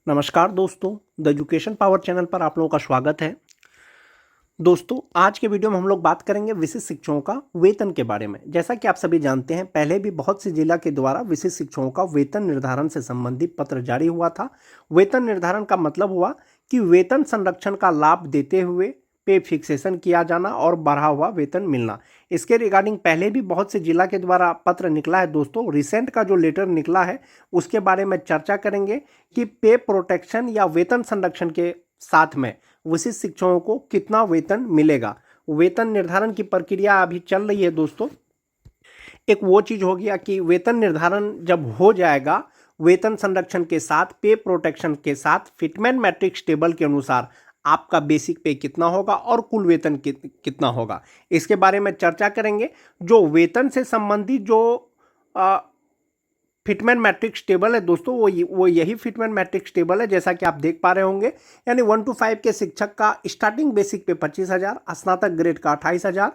नमस्कार दोस्तों, the education power channel पर आप लोगों का स्वागत है। दोस्तों, आज के वीडियो में हम लोग बात करेंगे विशिष्ट शिक्षकों का वेतन के बारे में। जैसा कि आप सभी जानते हैं, पहले भी बहुत सी जिला के द्वारा विशिष्ट शिक्षकों का वेतन निर्धारण से संबंधित पत्र जारी हुआ था। वेतन निर्धारण का मतलब हुआ कि वेतन संरक्षण का लाभ देते हुए पे फिक्सेशन किया जाना और बढ़ा हुआ वेतन मिलना। इसके रिगार्डिंग पहले भी बहुत से जिला के द्वारा पत्र निकला है। दोस्तों, रिसेंट का जो लेटर निकला है उसके बारे में चर्चा करेंगे कि पे प्रोटेक्शन या वेतन संरक्षण के साथ में विशिष्ट शिक्षकों को कितना वेतन मिलेगा। वेतन निर्धारण की प्रक्रिया अभी चल रही है। दोस्तों, एक वो चीज हो गया कि वेतन निर्धारण जब हो जाएगा, वेतन संरक्षण के साथ पे प्रोटेक्शन के साथ फिटमेंट मैट्रिक्स टेबल के अनुसार आपका बेसिक पे कितना होगा और कुल वेतन कितना होगा, इसके बारे में चर्चा करेंगे। जो वेतन से संबंधित जो फिटमेंट मैट्रिक्स टेबल है दोस्तों, वो यही फिटमेंट मैट्रिक्स टेबल है जैसा कि आप देख पा रहे होंगे। यानी 1 to 5 के शिक्षक का स्टार्टिंग बेसिक पे 25,000, स्नातक ग्रेड का 28,000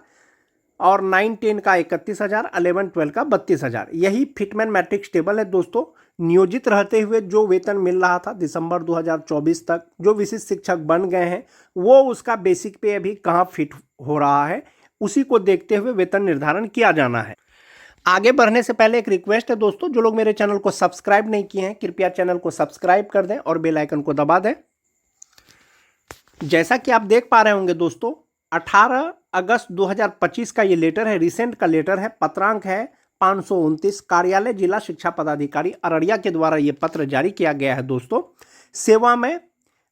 और 9-10 का 31,000, 11-12 का 32,000। यही फिटमेंट मैट्रिक्स टेबल है दोस्तों। नियोजित रहते हुए जो वेतन मिल रहा था दिसंबर 2024 तक, जो विशिष्ट शिक्षक बन गए हैं, वो उसका बेसिक पे अभी कहाँ फिट हो रहा है, उसी को देखते हुए वेतन निर्धारण किया जाना है। आगे बढ़ने से पहले एक रिक्वेस्ट है दोस्तों, जो लोग मेरे चैनल को सब्सक्राइब नहीं किए हैं, कृपया चैनल को सब्सक्राइब कर दें और बेल आइकन को दबा दें। जैसा कि आप देख पा रहे होंगे दोस्तों, 18 अगस्त 2025 का ये लेटर है, रिसेंट का लेटर है, पत्रांक है 529, कार्यालय जिला शिक्षा पदाधिकारी अररिया के द्वारा ये पत्र जारी किया गया है। दोस्तों, सेवा में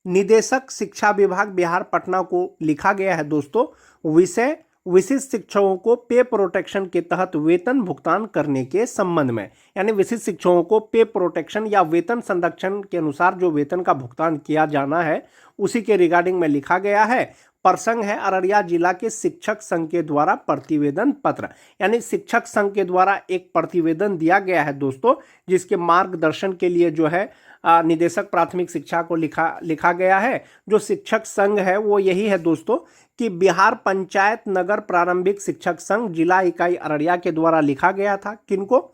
निदेशक शिक्षा विभाग बिहार पटना को लिखा गया है। दोस्तों, विषय विशिष्ट शिक्षकों को पे प्रोटेक्शन के तहत वेतन भुगतान करने के संबंध में। यानी विशिष्ट शिक्षकों को पे प्रोटेक्शन या वेतन संरक्षण के अनुसार जो वेतन का भुगतान किया जाना है, उसी के रिगार्डिंग में लिखा गया है। प्रसंग है अररिया जिला के शिक्षक संघ के द्वारा प्रतिवेदन पत्र। यानी शिक्षक संघ के द्वारा एक प्रतिवेदन दिया गया है दोस्तों, जिसके मार्गदर्शन के लिए जो है निदेशक प्राथमिक शिक्षा को लिखा गया है। जो शिक्षक संघ है वो यही है दोस्तों कि बिहार पंचायत नगर प्रारंभिक शिक्षक संघ जिला इकाई अररिया के द्वारा लिखा गया था। किनको?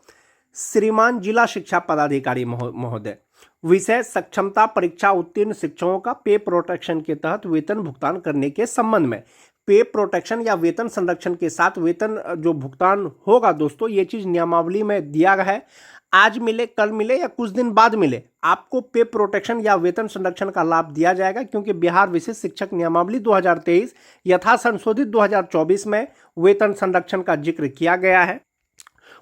श्रीमान जिला शिक्षा पदाधिकारी महोदय। विषय सक्षमता परीक्षा उत्तीर्ण शिक्षकों का पे प्रोटेक्शन के तहत वेतन भुगतान करने के संबंध में। पे प्रोटेक्शन या वेतन संरक्षण के साथ वेतन जो भुगतान होगा दोस्तों, ये चीज नियमावली में दिया गया है। आज मिले, कल मिले या कुछ दिन बाद मिले, आपको पे प्रोटेक्शन या वेतन संरक्षण का लाभ दिया जाएगा, क्योंकि बिहार विशिष्ट शिक्षक नियमावली 2023 यथा संशोधित 2024 में वेतन संरक्षण का जिक्र किया गया है।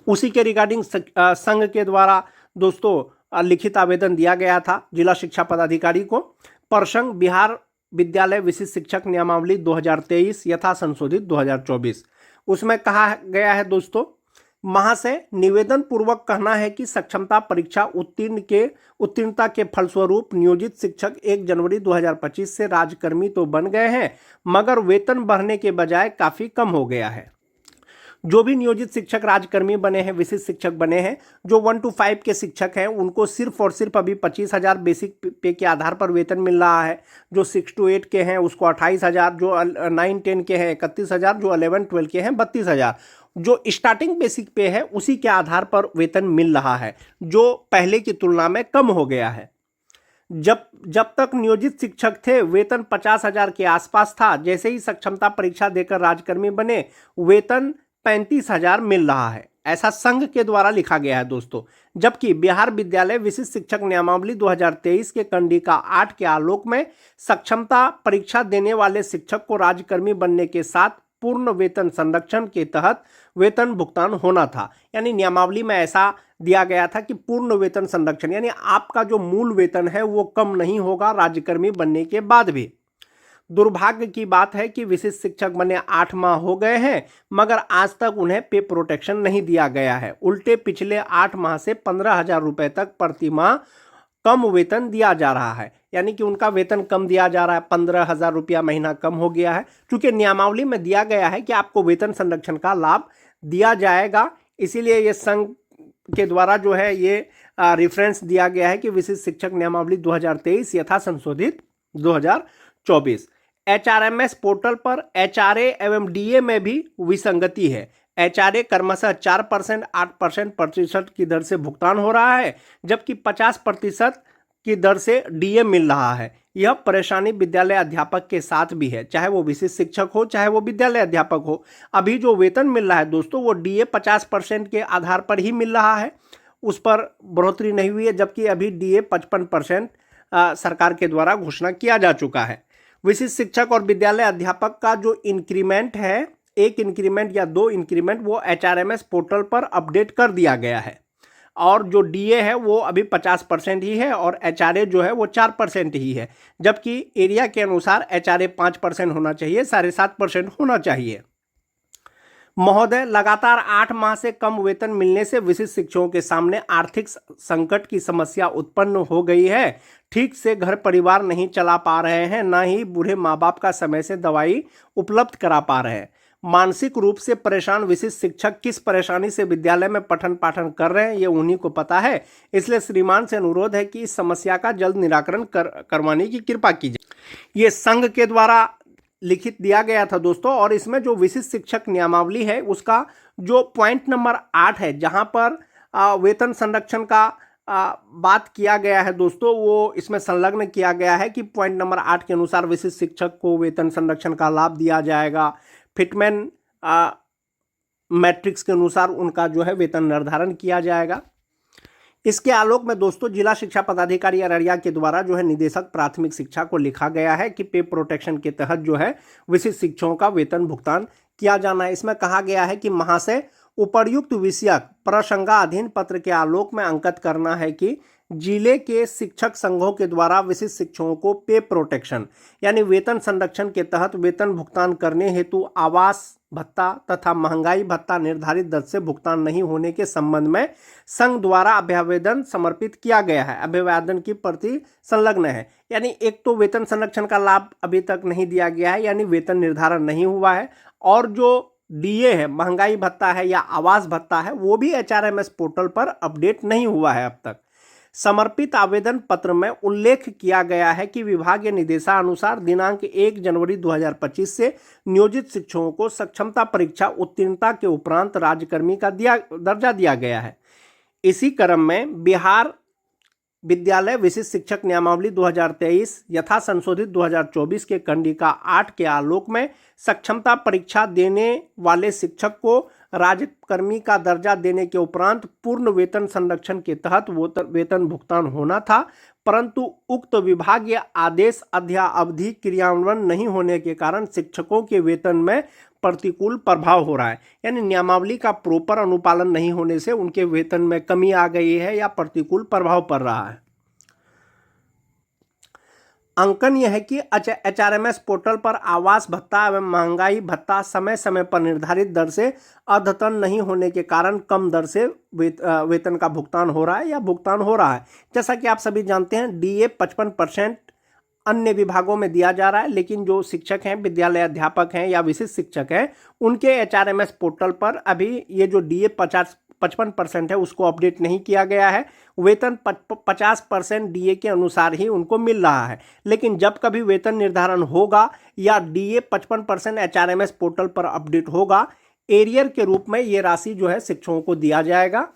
उसी के रिगार्डिंग संघ के द्वारा दोस्तों लिखित आवेदन दिया गया था जिला शिक्षा पदाधिकारी को। प्रसंग बिहार विद्यालय विशिष्ट शिक्षक नियमावली 2023 यथा संशोधित 2024, उसमें कहा गया है दोस्तों, महाशय निवेदन पूर्वक कहना है कि सक्षमता परीक्षा उत्तीर्णता के फलस्वरूप नियोजित शिक्षक 1 जनवरी 2025 से राजकर्मी तो बन गए हैं, मगर वेतन बढ़ने के बजाय काफी कम हो गया है। जो भी नियोजित शिक्षक राजकर्मी बने हैं, विशिष्ट शिक्षक बने हैं, जो 1 to 5 के शिक्षक हैं, उनको सिर्फ और सिर्फ अभी 25,000 बेसिक पे के आधार पर वेतन मिल रहा है। जो 6 to 8 के हैं उसको 28,000, जो 9-10 के हैं 31,000, जो 11-12 के हैं 32,000। जो स्टार्टिंग बेसिक पे है उसी के आधार पर वेतन मिल रहा है, जो पहले की तुलना में कम हो गया है। जब तक नियोजित शिक्षक थे वेतन 50,000 के आसपास था। जैसे ही सक्षमता परीक्षा देकर राजकर्मी बने, वेतन 35,000 मिल रहा है, ऐसा संघ के द्वारा लिखा गया है दोस्तों। जबकि बिहार विद्यालय विशिष्ट शिक्षक नियमावली 2023 के कंडिका 8 के आलोक में सक्षमता परीक्षा देने वाले शिक्षक को राजकर्मी बनने के साथ पूर्ण वेतन संरक्षण के तहत वेतन भुगतान होना था। यानी नियमावली में ऐसा दिया गया था कि पूर्ण वेतन संरक्षण, यानी आपका जो मूल वेतन है वो कम नहीं होगा राजकर्मी बनने के बाद भी। दुर्भाग्य की बात है कि विशिष्ट शिक्षक बने 8 माह हो गए हैं, मगर आज तक उन्हें पे प्रोटेक्शन नहीं दिया गया है। उल्टे पिछले 8 माह से 15,000 रुपए तक प्रति माह कम वेतन दिया जा रहा है। यानी कि उनका वेतन कम दिया जा रहा है, 15,000 रुपया महीना कम हो गया है। क्योंकि नियमावली में दिया गया है कि आपको वेतन संरक्षण का लाभ दिया जाएगा, इसीलिए ये संघ के द्वारा जो है ये रेफरेंस दिया गया है कि विशिष्ट शिक्षक नियमावली 2023 यथा संशोधित 2024। HRMS पोर्टल पर HRA एवं DA में भी विसंगति है। HRA क्रमशः 4%, 8% प्रतिशत की दर से भुगतान हो रहा है, जबकि 50% की दर से डीए मिल रहा है। यह परेशानी विद्यालय अध्यापक के साथ भी है, चाहे वो विशिष्ट शिक्षक हो चाहे वो विद्यालय अध्यापक हो। अभी जो वेतन मिल रहा है दोस्तों, वो डीए 50% के आधार पर ही मिल रहा है, उस पर बढ़ोतरी नहीं हुई है, जबकि अभी डीए 55% सरकार के द्वारा घोषणा किया जा चुका है। विशिष्ट शिक्षक और विद्यालय अध्यापक का जो इंक्रीमेंट है, एक इंक्रीमेंट या 2 इंक्रीमेंट, वो एचआरएमएस पोर्टल पर अपडेट कर दिया गया है। और जो डीए है वो अभी 50% ही है और एचआरए जो है वो 4% ही है, जबकि एरिया के अनुसार एचआरए 5% होना चाहिए, 7.5% होना चाहिए। महोदय, लगातार 8 माह से कम वेतन मिलने से विशिष्ट शिक्षकों के सामने आर्थिक संकट की समस्या उत्पन्न हो गई है। ठीक से घर परिवार नहीं चला पा रहे हैं, ना ही बूढ़े माँ बाप का समय से दवाई उपलब्ध करा पा रहे हैं। मानसिक रूप से परेशान विशिष्ट शिक्षक किस परेशानी से विद्यालय में पठन पाठन कर रहे हैं, ये उन्हीं को पता है। इसलिए श्रीमान से अनुरोध है कि इस समस्या का जल्द निराकरण करवाने की कृपा कीजिए। ये संघ के द्वारा लिखित दिया गया था दोस्तों, और इसमें जो विशिष्ट शिक्षक नियमावली है उसका जो पॉइंट नंबर 8 है, जहां पर वेतन संरक्षण का बात किया गया है दोस्तों, वो इसमें संलग्न किया गया है कि पॉइंट नंबर 8 के अनुसार विशिष्ट शिक्षक को वेतन संरक्षण का लाभ दिया जाएगा। फिटमैन मैट्रिक्स के अनुसार उनका जो है वेतन निर्धारण किया जाएगा। इसके आलोक में दोस्तों जिला शिक्षा पदाधिकारी अररिया के द्वारा जो है निदेशक प्राथमिक शिक्षा को लिखा गया है कि पे प्रोटेक्शन के तहत जो है विशिष्ट शिक्षकों का वेतन भुगतान किया जाना है। इसमें कहा गया है कि महाशय, उपर्युक्त विषयक प्रसंगाधीन पत्र के आलोक में अंकित करना है कि जिले के शिक्षक संघों के द्वारा विशिष्ट शिक्षकों को पे प्रोटेक्शन यानी वेतन संरक्षण के तहत वेतन भुगतान करने हेतु आवास भत्ता तथा महंगाई भत्ता निर्धारित दर से भुगतान नहीं होने के संबंध में संघ द्वारा अभ्यावेदन समर्पित किया गया है। अभ्यावेदन की प्रति संलग्न है। यानी एक तो वेतन संरक्षण का लाभ अभी तक नहीं दिया गया है, यानी वेतन निर्धारण नहीं हुआ है, और जो डीए है, महंगाई भत्ता है या आवास भत्ता है, वो भी एचआरएमएस पोर्टल पर अपडेट नहीं हुआ है अब तक। समर्पित आवेदन पत्र में उल्लेख किया गया है कि विभागीय निर्देशानुसार दिनांक 1 जनवरी 2025 से नियोजित शिक्षकों को सक्षमता परीक्षा उत्तीर्णता के उपरांत राज्यकर्मी का दर्जा दिया गया है। इसी क्रम में बिहार विद्यालय विशिष्ट शिक्षक नियमावली 2023 यथा संशोधित 2024 के कंडिका 8 के आलोक में सक्षमता परीक्षा देने वाले शिक्षक को राज्यकर्मी का दर्जा देने के उपरांत पूर्ण वेतन संरक्षण के तहत वेतन भुगतान होना था, परंतु उक्त विभागीय आदेश अद्यावधि क्रियान्वयन नहीं होने के कारण शिक्षकों के वेतन में प्रतिकूल प्रभाव हो रहा है। यानी नियमावली का प्रॉपर अनुपालन नहीं होने से उनके वेतन में कमी आ गई है या प्रतिकूल प्रभाव पड़ रहा है। अंकन यह है कि एचआरएमएस पोर्टल पर आवास भत्ता एवं महंगाई भत्ता समय समय पर निर्धारित दर से अद्यतन नहीं होने के कारण कम दर से वेतन का भुगतान हो रहा है या भुगतान हो रहा है। जैसा कि आप सभी जानते हैं, डीए 55% अन्य विभागों में दिया जा रहा है, लेकिन जो शिक्षक हैं, विद्यालय अध्यापक हैं या विशिष्ट शिक्षक हैं, उनके एचआरएमएस पोर्टल पर अभी ये जो डीए 55% है उसको अपडेट नहीं किया गया है। वेतन 50% डीए के अनुसार ही उनको मिल रहा है, लेकिन जब कभी वेतन निर्धारण होगा या डीए 55% एचआरएमएस पोर्टल पर अपडेट होगा, एरियर के रूप में ये राशि जो है शिक्षकों को दिया जाएगा।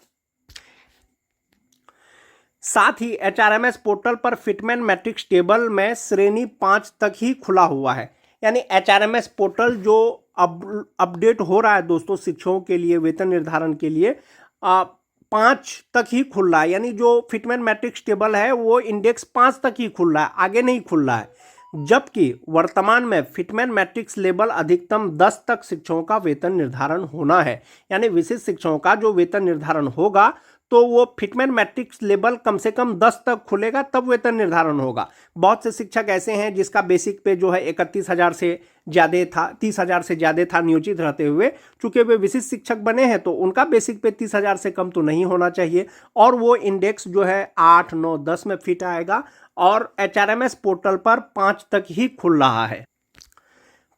साथ ही एचआरएमएस पोर्टल पर फिटमैन मैट्रिक्स टेबल में श्रेणी 5 तक ही खुला हुआ है। यानी एचआरएमएस पोर्टल जो अपडेट हो रहा है दोस्तों शिक्षकों के लिए वेतन निर्धारण के लिए 5 तक ही खुल रहा है। यानी जो फिटमैन मैट्रिक्स टेबल है वो इंडेक्स 5 तक ही खुल रहा है, आगे नहीं खुल रहा है। जबकि वर्तमान में फिटमैन मैट्रिक्स लेवल अधिकतम 10 तक शिक्षकों का वेतन निर्धारण होना है। यानी विशिष्ट शिक्षकों का जो वेतन निर्धारण होगा तो वो फिटमैन मैट्रिक्स लेवल कम से कम 10 तक खुलेगा, तब वेतन निर्धारण होगा। बहुत से शिक्षक ऐसे हैं जिसका बेसिक पे जो है 31,000 से ज़्यादा था, 30,000 से ज़्यादा था नियोजित रहते हुए। चूंकि वे विशिष्ट शिक्षक बने हैं तो उनका बेसिक पे 30,000 से कम तो नहीं होना चाहिए, और वो इंडेक्स जो है 8, 9, 10 में फिट आएगा, और एचआरएमएस पोर्टल पर 5 तक ही खुल रहा है।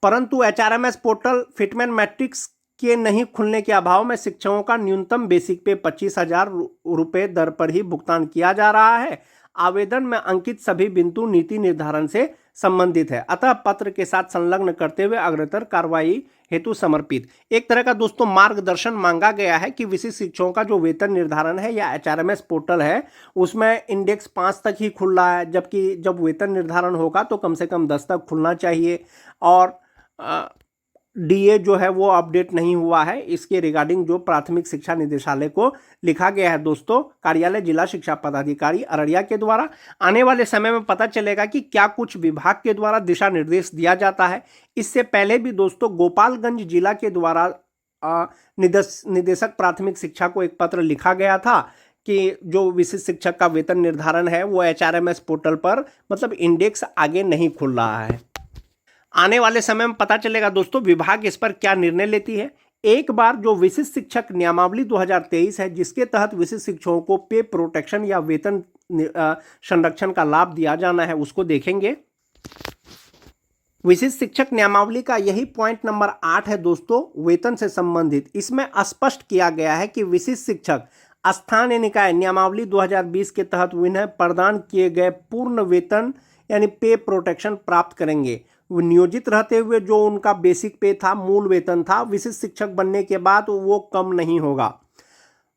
परंतु एचआरएमएस पोर्टल फिटमैन मैट्रिक्स के नहीं खुलने के अभाव में शिक्षकों का न्यूनतम बेसिक पे 25,000 रुपये दर पर ही भुगतान किया जा रहा है। आवेदन में अंकित सभी बिंदु नीति निर्धारण से संबंधित है, अतः पत्र के साथ संलग्न करते हुए अग्रतर कार्रवाई हेतु समर्पित। एक तरह का दोस्तों मार्गदर्शन मांगा गया है कि विशिष्ट शिक्षकों का जो वेतन निर्धारण है या HRMS पोर्टल है उसमें इंडेक्स 5 तक ही खुल रहा है, जबकि जब वेतन निर्धारण होगा तो कम से कम 10 तक खुलना चाहिए। और DA जो है वो अपडेट नहीं हुआ है, इसके रिगार्डिंग जो प्राथमिक शिक्षा निदेशालय को लिखा गया है दोस्तों, कार्यालय जिला शिक्षा पदाधिकारी अररिया के द्वारा। आने वाले समय में पता चलेगा कि क्या कुछ विभाग के द्वारा दिशा निर्देश दिया जाता है। इससे पहले भी दोस्तों गोपालगंज जिला के द्वारा निदेशक प्राथमिक शिक्षा को एक पत्र लिखा गया था कि जो विशिष्ट शिक्षक का वेतन निर्धारण है वो HRMS पोर्टल पर मतलब इंडेक्स आगे नहीं खुल रहा है। आने वाले समय में पता चलेगा दोस्तों विभाग इस पर क्या निर्णय लेती है। एक बार जो विशिष्ट शिक्षक नियमावली 2023 है जिसके तहत विशिष्ट शिक्षकों को पे प्रोटेक्शन या वेतन संरक्षण का लाभ दिया जाना है उसको देखेंगे। विशिष्ट शिक्षक नियमावली का यही पॉइंट नंबर 8 है दोस्तों, वेतन से संबंधित। इसमें स्पष्ट किया गया है कि विशिष्ट शिक्षक स्थानीय निकाय नियमावली 2020 के तहत उन्हें प्रदान किए गए पूर्ण वेतन यानी पे प्रोटेक्शन प्राप्त करेंगे। वो नियोजित रहते हुए जो उनका बेसिक पे था, मूल वेतन था, विशिष्ट शिक्षक बनने के बाद वो कम नहीं होगा।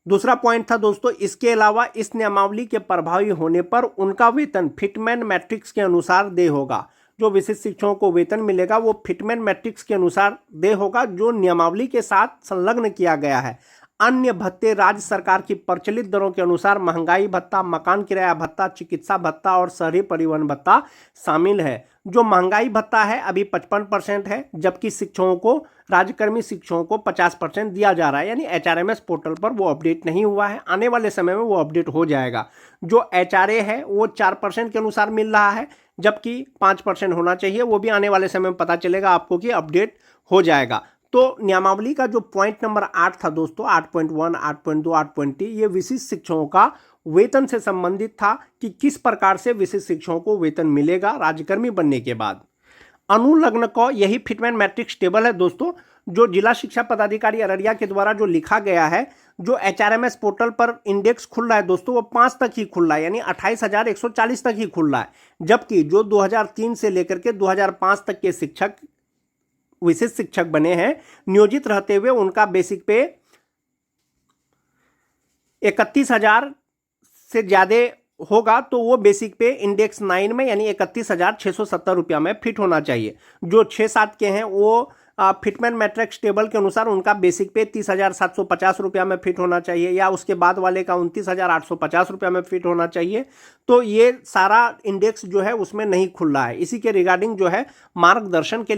दूसरा पॉइंट था दोस्तों, इसके अलावा इस नियमावली के प्रभावी होने पर उनका वेतन फिटमैन मैट्रिक्स के अनुसार देय होगा। जो विशिष्ट शिक्षकों को वेतन मिलेगा वो फिटमैन मैट्रिक्स के अनुसार देय होगा जो नियमावली के साथ संलग्न किया गया है। अन्य भत्ते राज्य सरकार की प्रचलित दरों के अनुसार महंगाई भत्ता, मकान किराया भत्ता, चिकित्सा भत्ता और शहरी परिवहन भत्ता शामिल है। जो महंगाई भत्ता है अभी 55% है, जबकि शिक्षकों को राज्यकर्मी शिक्षकों को 50% दिया जा रहा है, यानी HRMS पोर्टल पर वो अपडेट नहीं हुआ है। आने वाले समय में वो अपडेट हो जाएगा। जो HRA है वो 4% के अनुसार मिल रहा है, जबकि 5% होना चाहिए। वो भी आने वाले समय में पता चलेगा आपको कि अपडेट हो जाएगा। तो नियमावली का जो पॉइंट नंबर 8 था दोस्तों, 8.1, 8.2, 8.3, ये विशिष्ट शिक्षकों का वेतन से संबंधित था कि किस प्रकार से विशिष्ट शिक्षकों को वेतन मिलेगा राज्यकर्मी बनने के बाद। अनुलग्न को यही फिटमैन मैट्रिक्स टेबल है दोस्तों, जो जिला शिक्षा पदाधिकारी अररिया के द्वारा जो लिखा गया है। जो HRMS पोर्टल पर इंडेक्स खुल रहा है दोस्तों वो 5 तक ही खुल रहा है, यानी 28,140 तक ही खुल रहा है, जबकि जो 2003 से लेकर के 2005 तक के शिक्षक विशिष्ट शिक्षक बने हैं नियोजित रहते हुए उनका बेसिक पे 31,000 से ज़्यादा होगा तो वो बेसिक पे इंडेक्स 9 में यानी 31,670 रुपया में फिट होना चाहिए। जो 6-7 के हैं वो फिटमैन मैट्रिक्स टेबल के अनुसार उनका बेसिक पे 30,750 रुपया में फिट होना चाहिए, या उसके बाद वाले का 29,850 रुपया में फिट होना चाहिए। तो ये सारा इंडेक्स जो है उसमें नहीं खुल रहा है। इसी के रिगार्डिंग जो है मार्गदर्शन के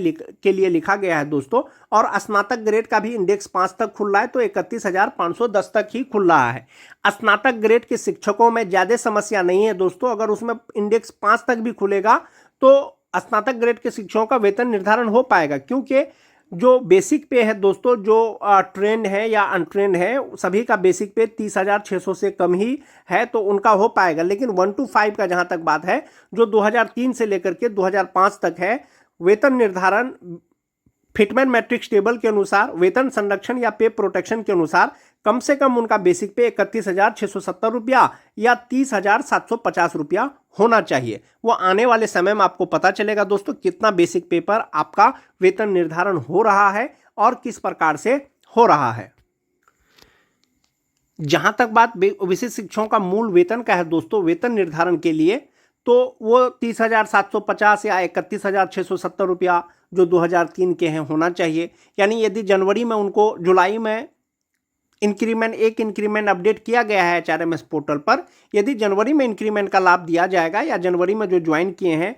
लिए लिखा गया है दोस्तों। और स्नातक ग्रेड का भी इंडेक्स 5 तक खुल रहा है, तो 31,510 तक ही खुल रहा है। स्नातक ग्रेड के शिक्षकों में ज़्यादा समस्या नहीं है दोस्तों, अगर उसमें इंडेक्स 5 तक भी खुलेगा तो स्नातक ग्रेड के शिक्षकों का वेतन निर्धारण हो पाएगा, क्योंकि जो बेसिक पे है दोस्तों, जो ट्रेंड है या अनट्रेंड है, सभी का बेसिक पे 30,600 से कम ही है, तो उनका हो पाएगा। लेकिन 1 to 5 का जहां तक बात है, जो 2003 से लेकर के 2005 तक है, वेतन निर्धारण फिटमैन मैट्रिक्स टेबल के अनुसार, वेतन संरक्षण या पे प्रोटेक्शन के अनुसार कम से कम उनका बेसिक पे 31,670 रुपया या 30,750 रुपया होना चाहिए। वो आने वाले समय में आपको पता चलेगा दोस्तों कितना बेसिक पे पर आपका वेतन निर्धारण हो रहा है और किस प्रकार से हो रहा है। जहां तक बात विशिष्ट शिक्षकों का मूल वेतन का है दोस्तों, वेतन निर्धारण के लिए तो वो 30,750 या 31,670 रुपया जो 2003 के हैं होना चाहिए। यानी यदि जनवरी में उनको जुलाई में एक इंक्रीमेंट अपडेट किया गया है HRMS पोर्टल पर, यदि जनवरी में इंक्रीमेंट का लाभ दिया जाएगा या जनवरी में जो ज्वाइन किए हैं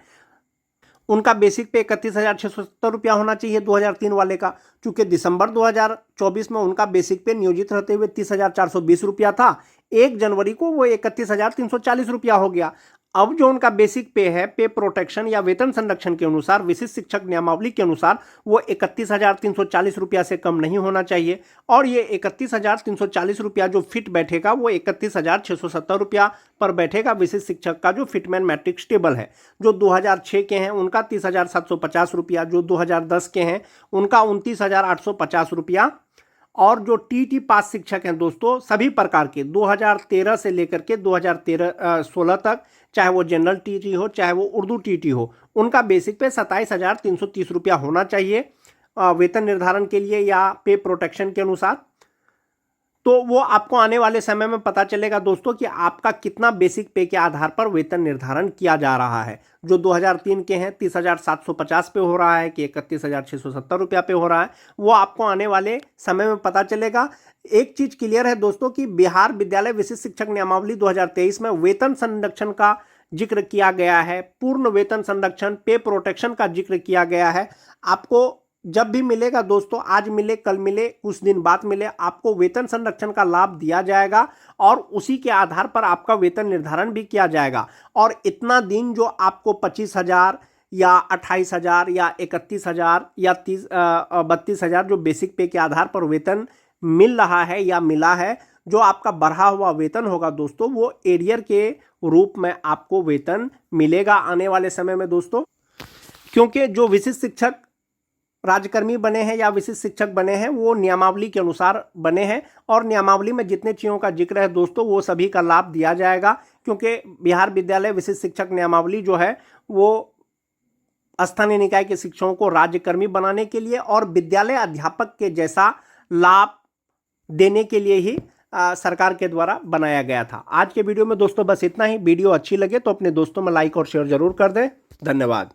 उनका बेसिक पे 31,670 रुपया होना चाहिए 2003 वाले का। चूंकि दिसंबर 2024 में उनका बेसिक पे नियोजित रहते हुए 30,420 रुपया था, 1 जनवरी को वो 31,340 रुपया हो गया। अब जो उनका बेसिक पे है, पे प्रोटेक्शन या वेतन संरक्षण के अनुसार, विशिष्ट शिक्षक नियमावली के अनुसार वो 31,340 रुपया से कम नहीं होना चाहिए। और ये 31,340 रुपया जो फिट बैठेगा वो 31,670 रुपया पर बैठेगा विशिष्ट शिक्षक का जो फिटमैन मैट्रिक्स टेबल है। जो 2006 के हैं उनका 30,750 रुपया, जो 2010 के हैं उनका 29,850 रुपया, और जो टीटी पास शिक्षक हैं दोस्तों सभी प्रकार के 2013 से लेकर के 2016 तक, चाहे वो जनरल टीटी हो चाहे वो उर्दू टीटी हो, उनका बेसिक पे 27,330 रुपया होना चाहिए वेतन निर्धारण के लिए या पे प्रोटेक्शन के अनुसार। तो वो आपको आने वाले समय में पता चलेगा दोस्तों कि आपका कितना बेसिक पे के आधार पर वेतन निर्धारण किया जा रहा है। जो 2003 के हैं 30,750 पे हो रहा है कि 31,670 रुपया पे हो रहा है, वो आपको आने वाले समय में पता चलेगा। एक चीज क्लियर है दोस्तों कि बिहार विद्यालय विशिष्ट शिक्षक नियमावली 2023 में वेतन संरक्षण का जिक्र किया गया है, पूर्ण वेतन संरक्षण पे प्रोटेक्शन का जिक्र किया गया है। आपको जब भी मिलेगा दोस्तों, आज मिले कल मिले कुछ दिन बाद मिले, आपको वेतन संरक्षण का लाभ दिया जाएगा और उसी के आधार पर आपका वेतन निर्धारण भी किया जाएगा। और इतना दिन जो आपको 25,000 या 28,000 या 31,000 या 32,000 जो बेसिक पे के आधार पर वेतन मिल रहा है या मिला है, जो आपका बढ़ा हुआ वेतन होगा दोस्तों, वो एरियर के रूप में आपको वेतन मिलेगा आने वाले समय में दोस्तों। क्योंकि जो विशिष्ट शिक्षक राज्यकर्मी बने हैं या विशिष्ट शिक्षक बने हैं वो नियमावली के अनुसार बने हैं, और नियमावली में जितने चीज़ों का जिक्र है दोस्तों वो सभी का लाभ दिया जाएगा। क्योंकि बिहार विद्यालय विशिष्ट शिक्षक नियमावली जो है वो स्थानीय निकाय के शिक्षकों को राज्यकर्मी बनाने के लिए और विद्यालय अध्यापक के जैसा लाभ देने के लिए ही सरकार के द्वारा बनाया गया था। आज के वीडियो में दोस्तों बस इतना ही। वीडियो अच्छी लगे तो अपने दोस्तों में लाइक और शेयर जरूर कर दें। धन्यवाद।